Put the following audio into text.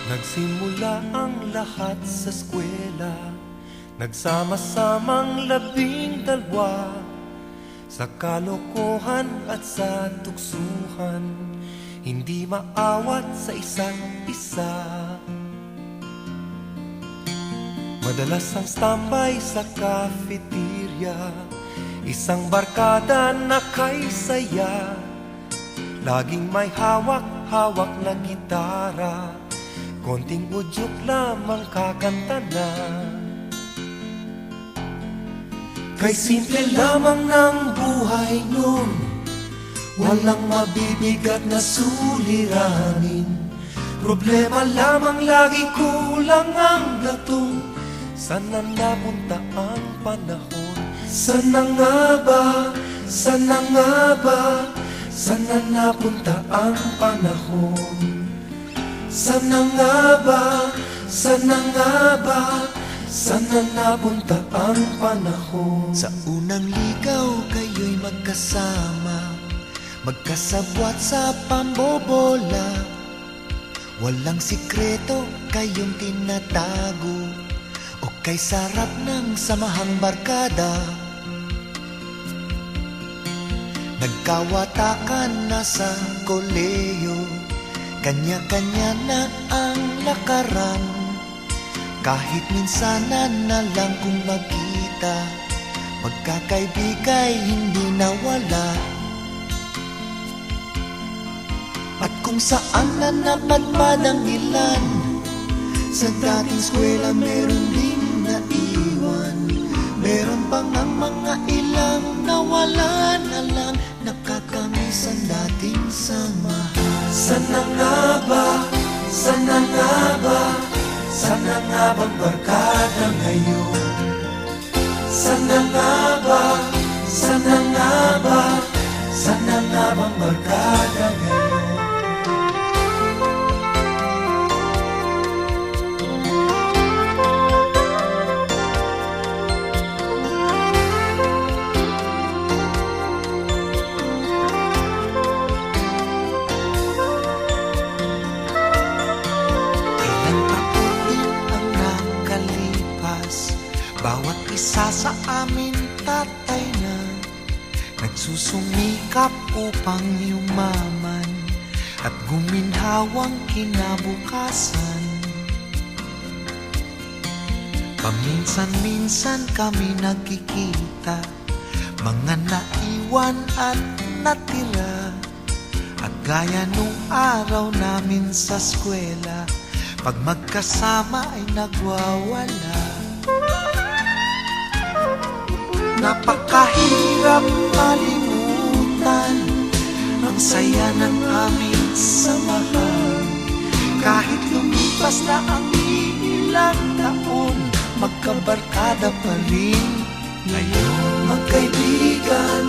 Nagsimula ang lahat sa eskwela, nagsama-samang 12 sa kalokohan at sa tuksuhan, hindi maawat sa isa't isa. Madalas ang standby sa cafeteria, isang barkada na kay saya, laging may hawak-hawak na gitara, konting udyok lamang kakanta na. Kay simple lamang ng buhay nun, walang mabibigat na suliranin. Problema lamang lagi, kulang ang gatong. Sana napunta ang panahon? Sana nga ba? Sana nga ba? Sana napunta ang panahon? Sana nga ba? Sana nga ba? Sana napunta ang panahon? Sa unang ligaw kayo'y magkasama, magkasabwat sa pambobola. Walang sikreto kayong tinatago, o kay sarap ng samahang barkada. Nagkawatakan na sa koleyo, kanya-kanya na ang lakaran. Kahit minsanan na lang kung magkita, magkakaibigay hindi nawala. At kung saan na napadpad ang ilan, sa dating eskwela meron din naiwan. Meron pang ang mga ilang nawala na lang, nakakamiss ang dating samahan. Sana nga ba? Sana nga ba? Sana nga bang barkada ngayon? Sana nga ba? Sana nga ba? Sana nga bang barkada ngayon? Bawat isa sa amin tatay na, nagsusumikap upang yumaman at guminhawang kinabukasan. Paminsan-minsan kami nagkikita, mga naiwan at natira. At gaya nung araw namin sa eskwela, pag magkasama ay nagwawala. Napakahirap malimutan ang saya ng aming samahan. Kahit lumipas na ang ilang taon, magkabarkada pa rin ngayon. Magkaibigan,